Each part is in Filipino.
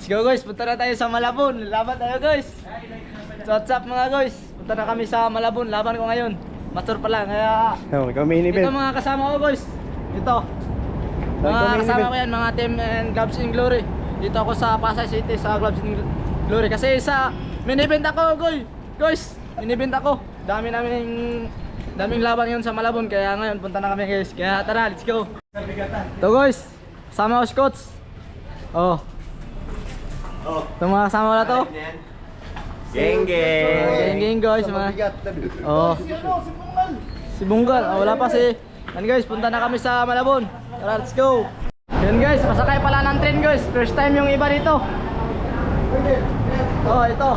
Let's go guys, punta na tayo sa Malabon. Laban tayo guys. So what's up mga guys? Punta na kami sa Malabon. Laban ko ngayon. Mature pa lang kaya ito mga kasama ko guys. Ito mga kasama ko yan, mga team and Gloves in Glory. Dito ako sa Pasay City sa Gloves in Glory. Kasi sa mini-event ako guys. Mini-event ako. Daming laban yun sa Malabon. Kaya ngayon punta na kami guys. Kaya tara, let's go. Ito guys, sama ko Scots. Oh. Ito mga kasama wala to. Geng guys mga. Oh. Si Bunggal. Oh, wala pa si. Yan guys, punta na kami sa Malabon. Tara, let's go. Yan guys, pasakay pala ng train guys. First time yung iba dito. Oh, ito.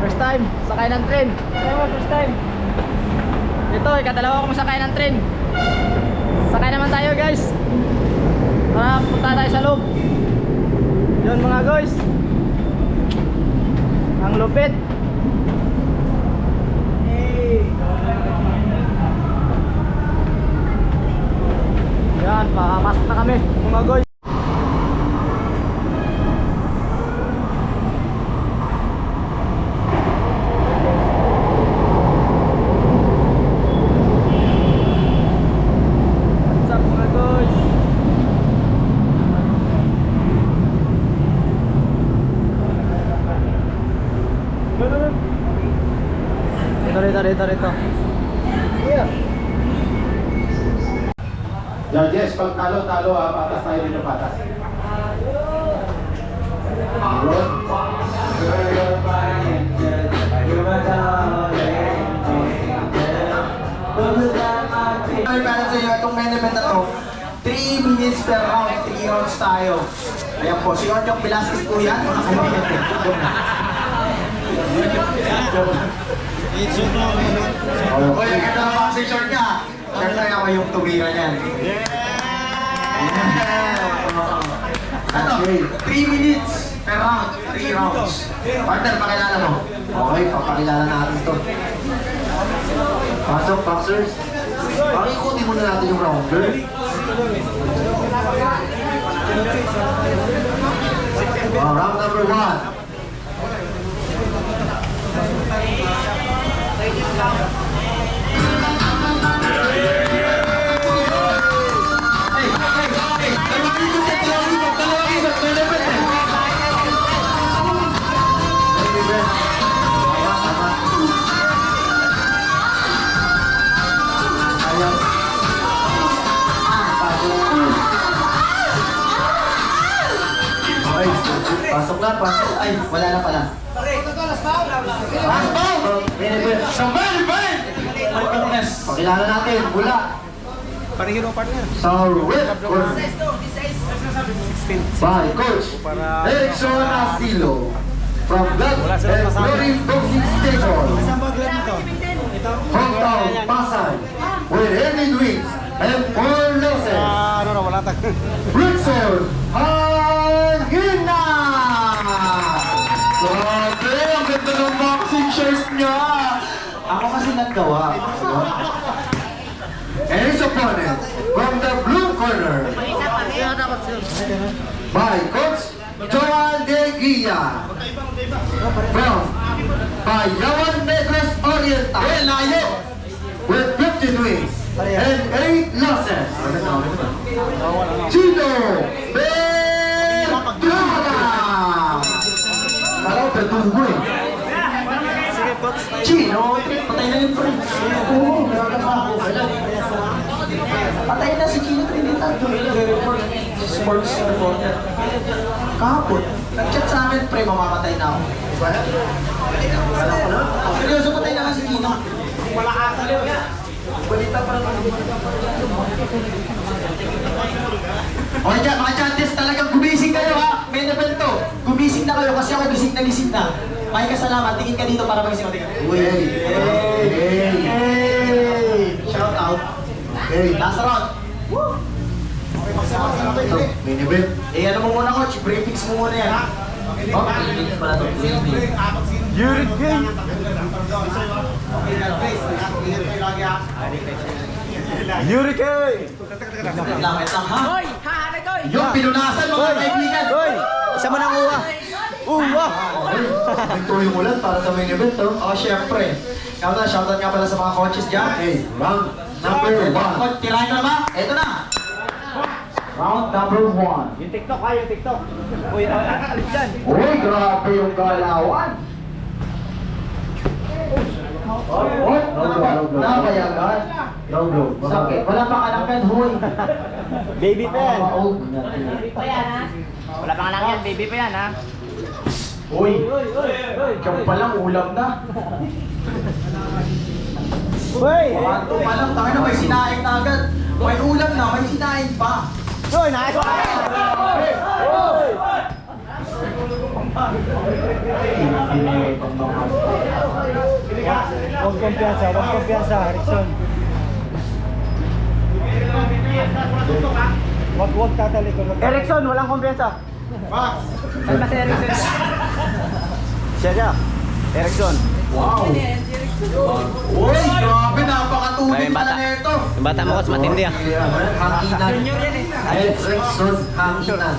First time, sakay ng train. First time. Ito, ikadalawa kong sakay ng train. Sakay naman tayo guys. Tara, punta tayo sa loob. Yun mga guys. Ang lupit. Yan, papasok na kami mga guys. What's up mga guys? Rito. Yeah. Judges, pag talo ha, patas tayo dito, patas. Para sa iyo, itong main event na to, 3 minutes per round, 3 rounds tayo. Ayan po, si Orjok Velasquez po yan. Oy, ganda naman kasi short niya. Siyempre ako yung tumira niyan. Ano? 3 minutes per round, 3 rounds. Partner, pakilala mo. Okay, papakilala natin to. Pasok, boxers. Pakikutin muna natin yung rounder. Round number 1. Pasok na, pasok. Ay, wala na pala. Pakilala natin, Bula. Parehiro partner. Sa red corner. By Coach Erickson Asilo. From Blood and Glory Boxing Station. Hometown, Pasay. With heavy wins and 4 losses. Wala ta. Rickson Hangina! Grabe, ang ganda ng boxing shirt niya! Ako kasi naggawa. And his opponent from the blue corner by Coach Joan De Guia from Bayawan Negros Oriental with 15 wins and 8 losses. Chino Bergara! Parang bertubo eh. Chino, patay na yun pre. Oo, patay na si Chino Trinidad. Sports reporter. Kahapon, nag-chat sa amin pre, mamamatay na ako. Seryoso, patay na ka si Chino. Wala asal yun. Balita pa naman. Okay dyan, mga chantes, talagang gumising kayo ha. Main event to. Gumising na kayo kasi ako gising na. May kasalamat, tingin ka dito para magising ko. Hey! Shout out. Hey, last round. Woo! Okay, magsama ito. Main event. Eh, ano mo muna coach? Briefings mo muna yan ha. Oh, briefings pala to. Yurik game. Langit lang ha? Yung pinunasan mga kaibigan! Buksan mo ng uwa. Uwa! Ito yung ulan para sa main event, oh. Oh, syempre. Shoutout nga pala sa mga coaches dyan. Okay, round number 1. Tirahin ko na ba? Ito na. Round number 1. Yung TikTok ha, yung TikTok. Uy, alis dyan. Uy, grabe yung galawan. Napayagan. Sakit. Wala pa kalangkan, huy. Baby pa yan. Baby pa yan, ha? Wala pang anak yan, baby pa yan ha. Uy. Siyang palang ulam na. Uy! Ito pa lang, tangin na may sinaing na agad. May ulam na, may sinaing pa. Uy, nice one! Huwag kumpiyansa, Rickson. Huwag tatalikod. Erickson, walang kumpiyansa. Saan ba si Erickson? Siya. Erickson. Wow. Uy, grabe, napakatuloy pala nito. Yung bata mo kasi matindi ah. Hanginan. Erickson, hanginan.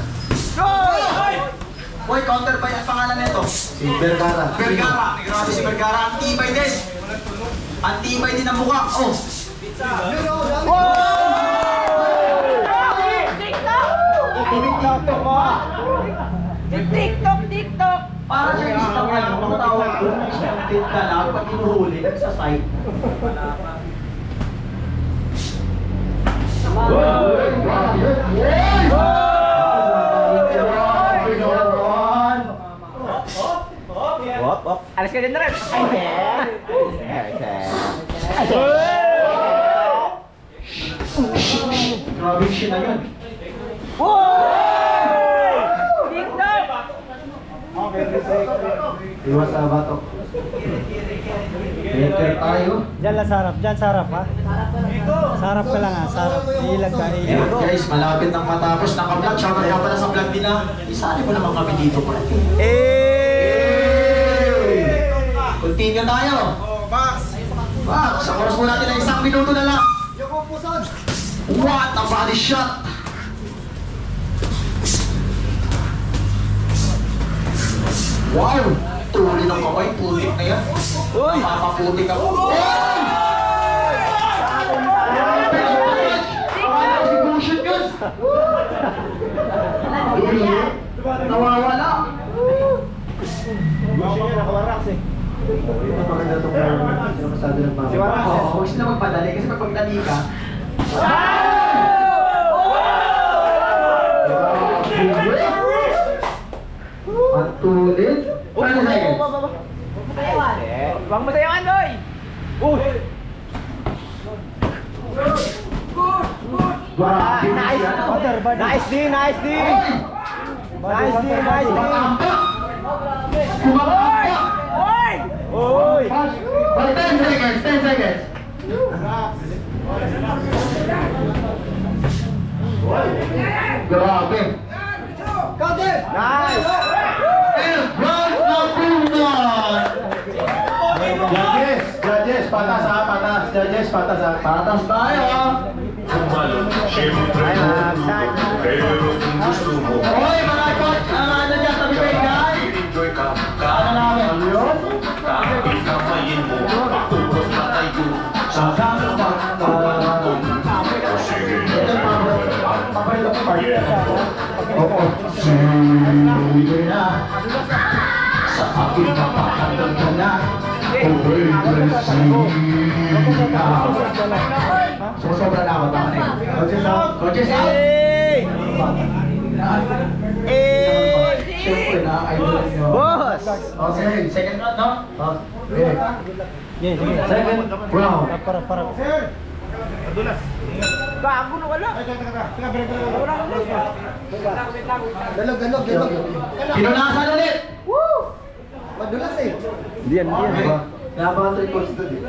Uy, counter ba yung pangalan nito? Si Vergara. Vergara. Grabe si Vergara. Ang tibay din. Ang tibay din ang mukha. Oh. TikTok! Para siya yung Instagram. Ang tawag ko. Snapchat ka lang. Pag inuhuli, nagsasite. Alis ka din na rin. Grabe siya na yun. Iwas sa batok. Later tayo. Diyan lang sarap, ha? Sarap ka lang ha, sarap. Ilag ka, Ayan, guys, malapit nang matapos ng ka-vlog. Shoutout nga pala sa vlog din na. Isali mo naman kami dito pa. Continue tayo. Max, sa oras mo natin ay 1 minuto na lang. What a body shot! Wow! Tuloy ng kamay, putik na yan. Uy! Mapaputik ako. Execution yun! Nawawala! Maganda itong masado ng mga. Oo, huwag sila magpadali kasi pag magdali ka, Patulit. Paano na yun? Huwag mo sayawan, boy! Uy! Grabe. Nice D! Nice D! Nice D! Nice D! Kumakapa! Uy! Uy! 10 seconds, 10 seconds. Grabe. Nice! And round number 1. Judges, patas ha, patas. Judges, patas ha. Patas tayo ah. Siyempre pero kung gusto mo Hoy mga coach, ano dyan, tabi kayo guys? enjoy ka Ano namin? kamayin mo pagtulog na tayo sa sige Ito yung paborito ko part. Oo. Sige na. Sa aking mapakandang ka na. Susobra na ako, tama na yun. Coaches out! Coaches out! Hey! Hey! Siyempre na, idol nyo. Boss! Okay, second round, no? Okay. Sige. Second round. Para. Gago na wala! Galog. Pinunasan ulit! Madulas eh. Hindi yan. Napaka 3 points doon eh.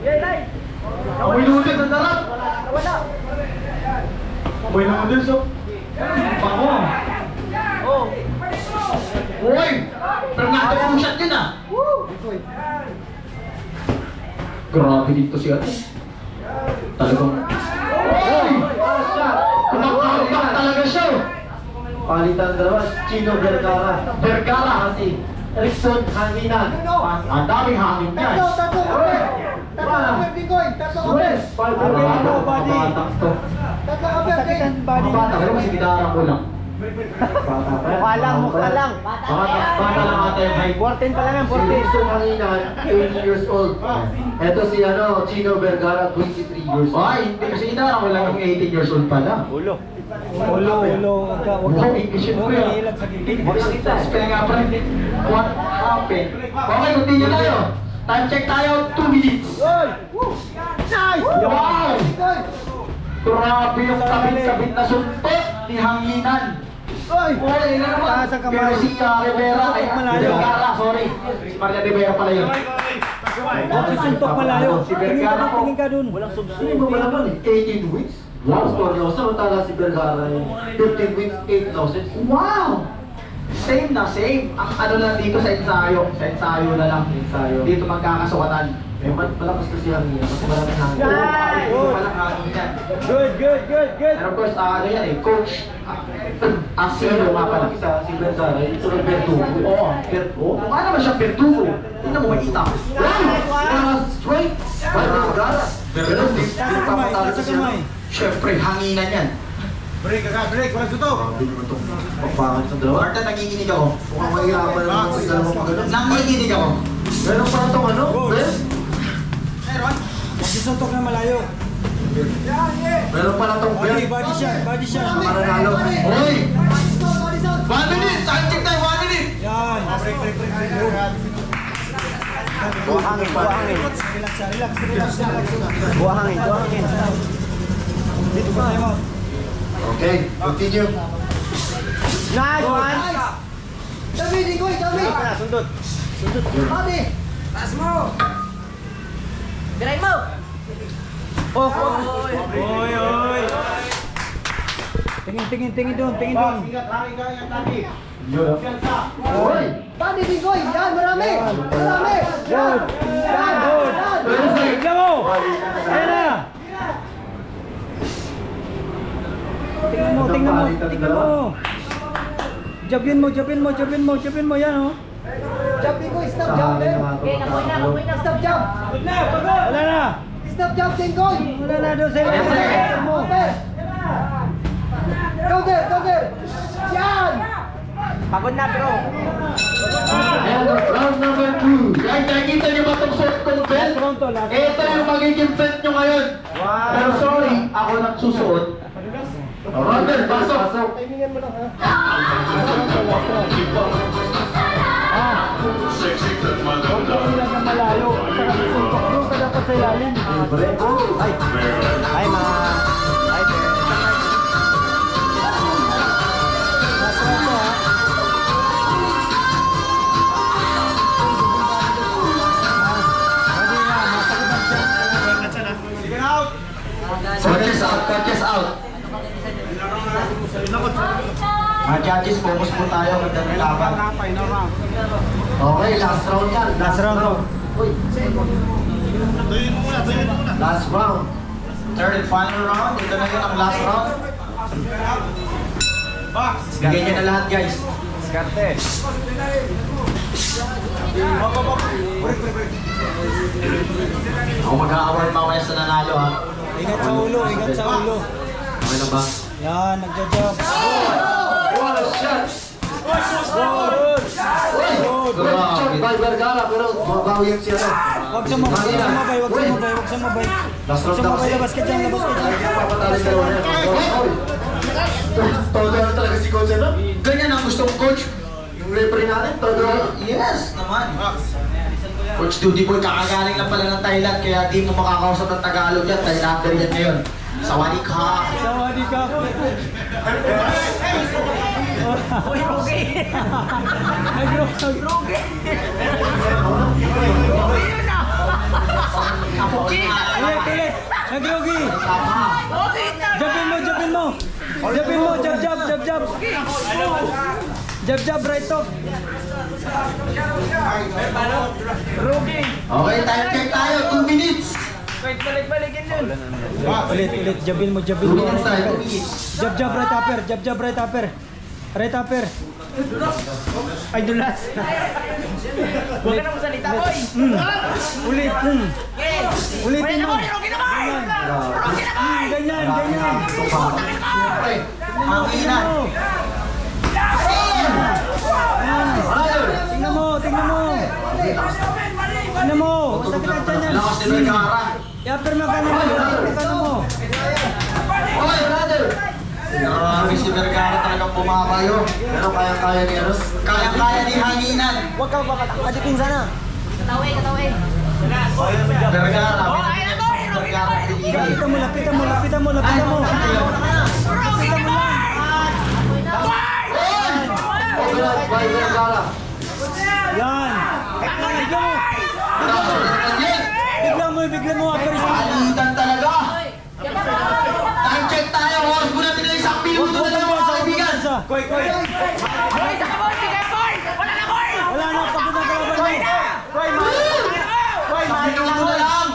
Yay, live! Amoy noodles, ang sarap! Wala! Amoy noodles, oh. Bango. Oh! Uy! Pero nakatapong shot yun ah! Grabe dito si ate. Talagang... Uy! Kumakakak talaga siya! Palitan ng dalawa, Chino Vergara. Vergara kasi. Rickson Hanginan. Ang daming hangin niyan. Tatlo kape! Masakitan body. Bata, pero kasi gitara ko lang. Mukha lang, mukha lang. Bata lang ata yung height. 14 pa lang yan, Si Rickson Hanginan, 20 years old. Ito si Chino Vergara, 23 years old. Ay, hindi kasi gitara ko lang yung 18 years old pala. Ulo. Huwag ka ilag sa gigit. Kaya nga pa rin. What happened? Okay, continue tayo. Time check tayo, 2 minutes. Nice! Wow! Grabe yung kabit-kabit na suntot ni Hanginan. Oy, na naman. Taas ang kamay. Pero si Rivera, ay, Malayo. Vergara, sorry. Si Maria Rivera pala yun. Huwag susuntok malayo. Si Vergara po. Tingin ka dun. Sino mo ba naman eh? 18 wins? Wow, storyo. Samantala si Vergara yung 15 wins, 8 losses. Wow! Same na same. Ang ano lang dito sa ensayo na lang. Dito magkakasukatan. Eh, malakas na si Hanginan kasi maraming hangin. Walang hangin. Good. Pero of course, ano yan eh, coach. Asilo nga pala. Si Vergara, ito ng Verdugo. Oo, mukha naman siyang Verdugo. Tingnan mo, may itak. Straight! By Vergara. Pero hindi papatalo Taas ang siya. kamay. Siyempre, hanginan yan. Break, walang sutok. Grabe naman itong pagpangan sa dalawa. Marta, nanginginig ako. Mukhang mahirapan naman kung sila mo pagano'n. Nanginginig ako. Meron pa itong ano? Ben? Huwag susuntok na malayo. Meron pa na itong Ben. Body shot. Maranalo. Hoy! 1 minute! Time check tayo, 1 minute! Yan. Break. Buha hangin. Relax. Buha hangin. Dito pa tayo. Okay, continue. Nice one! Sundot. Diray mo! Oy. Tingin doon. Ingat lagi. Hoy! Good. Tignan mo. Ayan na. Tingnan mo. Jabin mo. Yan oh. Okay, kapoy na. Wala na. Wala na doon sa ilalim mo. Pagod na bro. And round number 2. Guys, nakikita niyo ba itong shot kong belt? Round to, last Ito yung magiging belt nyo ngayon. Pero sorry, ako nagsusuot. Robert, pasok. Sexy at maganda. Ilag na malayo. Saka susuntok doon ka dapat sa ilalim. Ay mga... Ay, Last round to ha. Pwede na. Masakitan siya. Coaches out. Mga judges, focus po tayo. Magdang laban. Okay, last round yan. Last round to. Uy. Last round. Third and final round. Ito na yun ang last round. Bigyan nyo na lahat, guys. Skarte. Ako mag-a-award mamaya sa nanalo, ha? Ingat sa ulo. Okay na ba? Yan, nagja-jump. What a shot! Good shot by Vergara, pero mabawi yan siya. Huwag sa mabay. Last round na kasi. Labas ka dyan. Papatalo ka naman yan. Todo ano talaga si coach, ano? Ganyan ang gusto kong coach. Yung referee natin, todo. Yes, naman. Coach Duty Boy, kakagaling lang pala ng Thailand, kaya di mo makakausap ng Tagalog yan. Thailander yan ngayon. Sawadee ka. Sawadee ka. Uy, Rugi! Rugi! Ayun na! Ulit. Nagrogi. Jabin mo. Jab, right to. Rugi! Okay, time check tayo. 2 minutes. Wait, balik-balikin yun. Ulit. Jabin mo. 2 minutes tayo, 2 minutes. Jab, right upper. Aray, tupper. Ay, dulas. Huwag ka na magsalita, boy. Ulit. Ulitin mo. Ganyan. Hanginan. Tingnan mo. Tingnan mo. Masakit ang tiyan yan. Lakas ni Vergara. Yapper mo ka naman. Oy, brother! Grabe si Vergara talagang pumapayo. Pero kaya-kaya ni Aros. Kaya-kaya ni Hanginan. Huwag ka adipin sana. Katawin. Vergara. Lapitan mo. By Vergara. Yan. Bigla mo. Palitan talaga. Time check tayo. Oras po natin na isang minuto na lang mga kaibigan. Koy. Wala na, pagod na kalaban mo. Isang minuto na lang.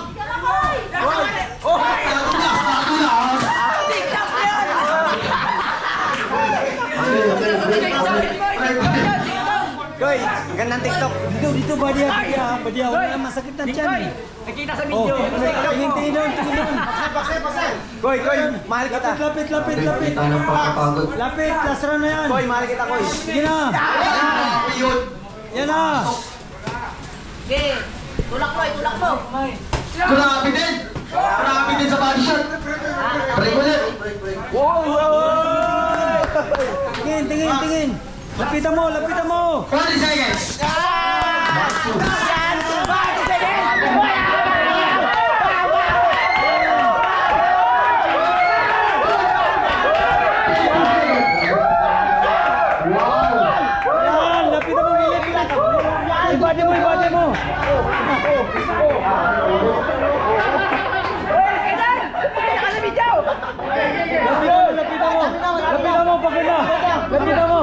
Koy, gandang TikTok. Dito, Badia. Wala na, masakit na tiyan. Nakita sa Oh, video. tingin doon. Koy, mahal kita. Lapit. Kita ng pagkapagod. Lapit, last round na yan. Koy, mahal kita, Koy. Sige na. Yun. Yan na. Okay. Tulak mo. Grabe din sa body shot. Break ulit. Tingin. Lapitan mo. 40 seconds. Yan, lapitan mo. Ibadi mo. Lapitan mo, pagod na. Lapitan mo.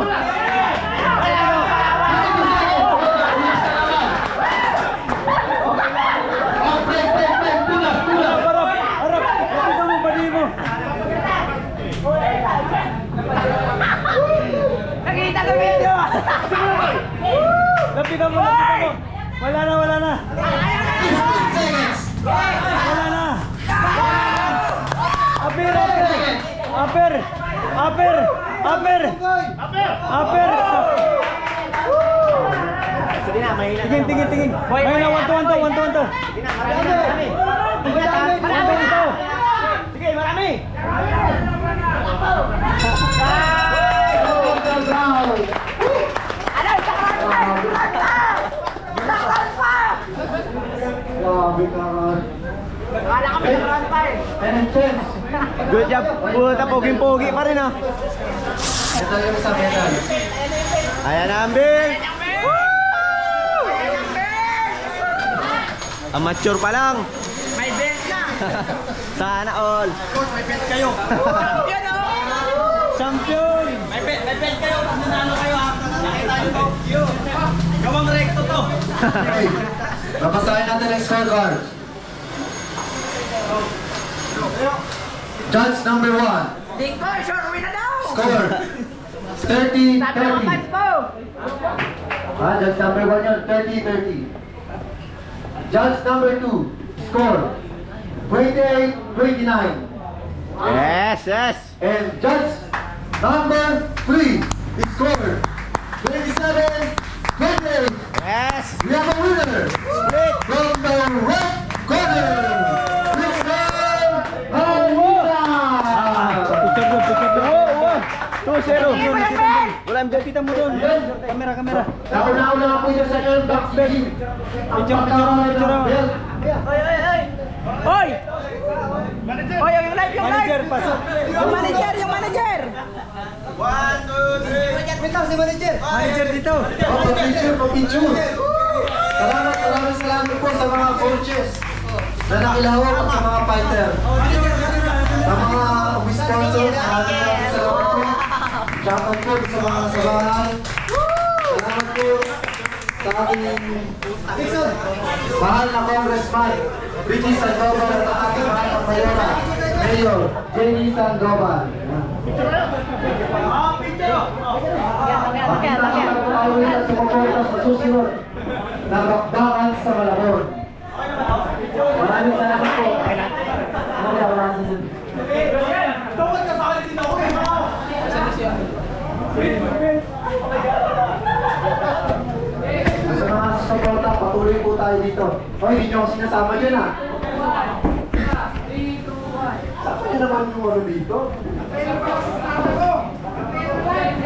Harap. Lapitan mo, badi mo. Nakita sa video. Lapitan mo. Wala na. Wala na. Aper. Sige na, mahina. Tingin. Mahina, 1-2. Sige, marami. Good job. Puta, poging-pogi pa rin ah. Ito yung isang medal. Ayan na, Ambing. Amateur pa lang. May belt na. Sana all. Champion. May bet kayo. Nanalo kayo ha. Nakita nyo to. Gawang recto to. Okay. Babasahin natin ang scorecard. Judge number 1. Dingkoy, sure, win na daw. Score. 30-30. Sabi mo, fights mo. Judge number 1 yun. 30-30. Judge number 2. Score. 28-29. Yes. And judge number 3. Score. 27-28. Yes. We have a winner. From the red corner. Picture doon. 2-0. Wala ang Lapitan mo doon. Kamera. Nauna nga po dyan sa Airbox Betting. Picture. Hoy! Hoy, yung live. Manager, pasok. Yung manager. 1, 2, 3. Manager dito. Picture. Salamat po sa mga coaches na nakilahok at sa mga fighter. Sa mga sponsor, salamat po. Shoutout po sa mga kasabahan. Salamat po sa ating mahal na congressman, Ricky Sandoval, at ang ating mahal na mayora, Mayor Jenny Sandoval. Makita tayo ulit at sumuporta sa susunod na bakbakan sa Malabon. Maraming salamat po. Sa mga suporta, patuloy po tayo dito. Hoy, hindi nyo ako sinasama dyan ha. Saan pa naman yung ano dito?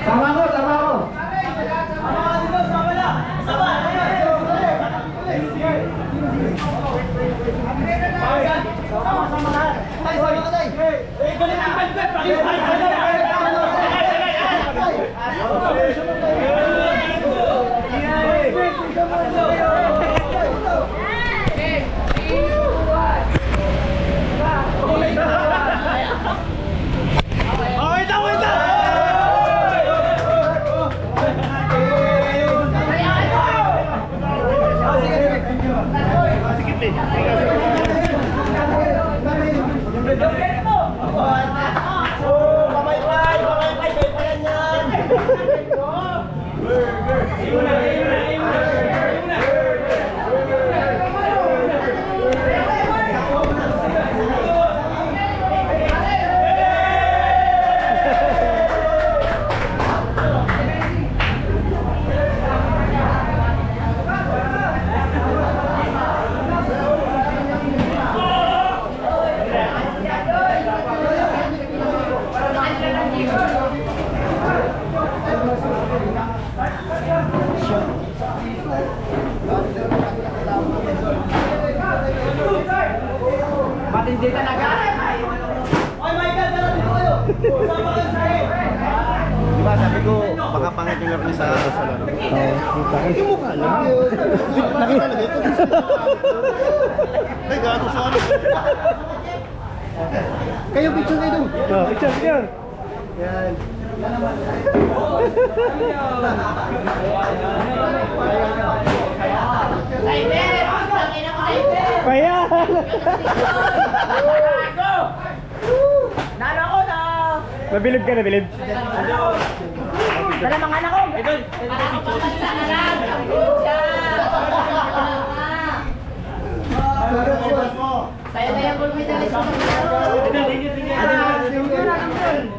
Sama ko, sama ko. Matindi talaga. Oy, Michael, tara dito kayo. Sama kayo sa akin. Diba sabi ko, baka pangit yung laro niya sa laro. Yung mukha lang. Ay, gato sa ano. Kayo picture kayo doon. Picture. Yan. Kaya! Nalo ko na. Nabilib ka, nabilib. Dala mga anak ko. Ito.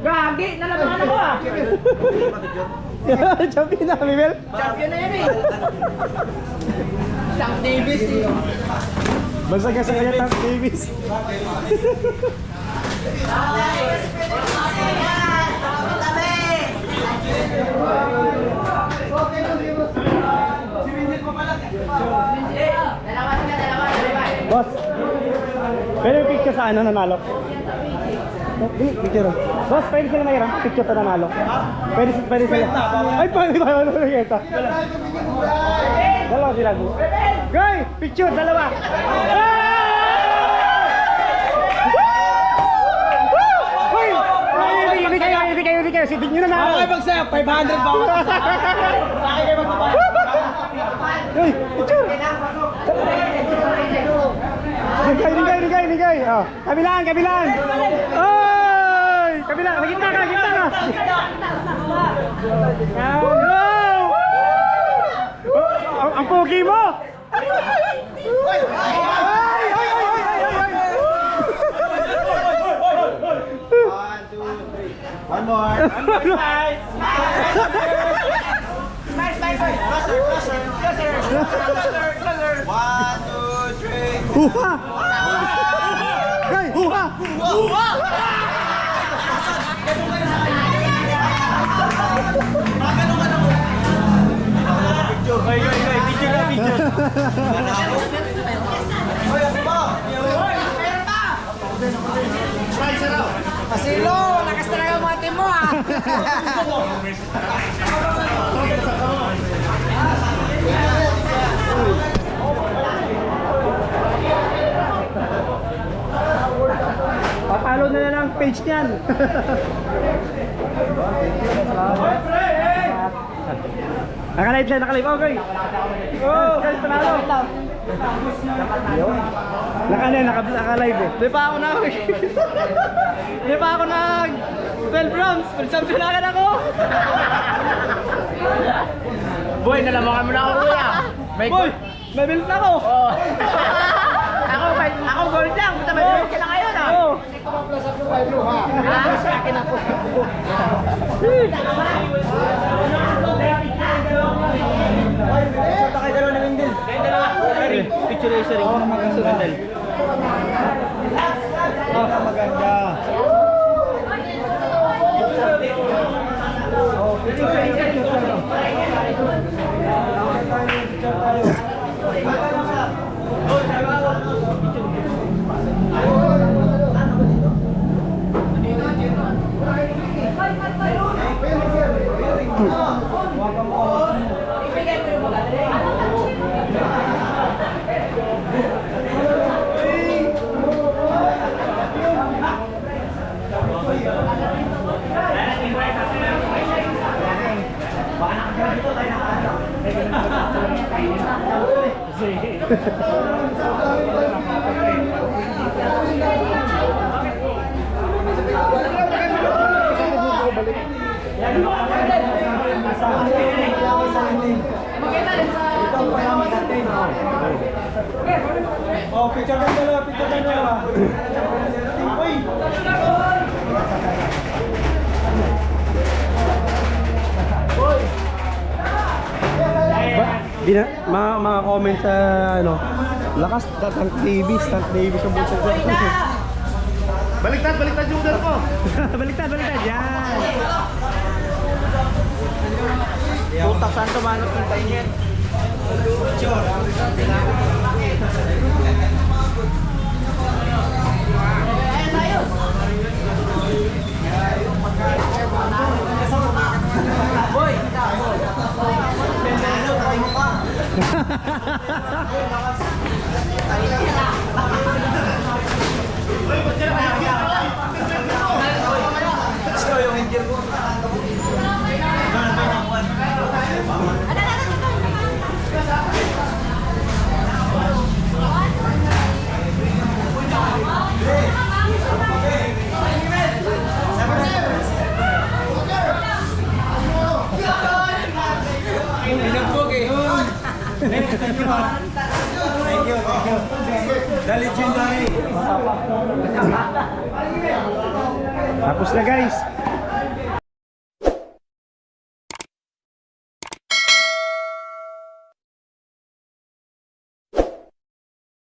Gagi, nalaman ako ah. Champion na, Mimel. Champion na yan eh. Sam Davis eh. Basag ka sa kanya, Tom Davis. Boss, pwede yung picture sa ano, nanalo? Picture. Boss, pwede sila mayroon? Picture sa nanalo? Pwede sila. Ay, pwede ba? Ano na kita? Dalawa sila. Guy, picture, dalawa. Hindi kayo. Sitin nyo na na. Okay, magsaya. 500 ba ako? Sa akin kayo magpapayag. Uy, picture. Nigay. Oh, kabilaan. Oy, kabilaan. Gitna ka. Oh, ang pogi mo. One more. One, two, three. Huha! Guy, huha! Pasilo, lakas talaga ang mga team mo ah. Papalo na lang ang page niyan. Nakalive siya. Okay. Oh, guys, panalo. Naka-live eh. Di pa ako nag 12 rounds. Full champion na agad ako. Boy, nalamangan mo na ako kuya. Boy, may belt na ako. Ako gold lang. Punta may belt ka na ngayon ah. Oo. Sota kayo dalawa ni Wendel. Picture racer ring. Oh, maganda. Oh, maganda. Oh, picture ka dalawa. Uy! Mga comment sa ano, lakas Tank Davis sa bulsa. Baliktad yung udar ko. baliktad, yan. Putak saan tumanap ng tainit. Thank you. The legendary. Tapos na guys.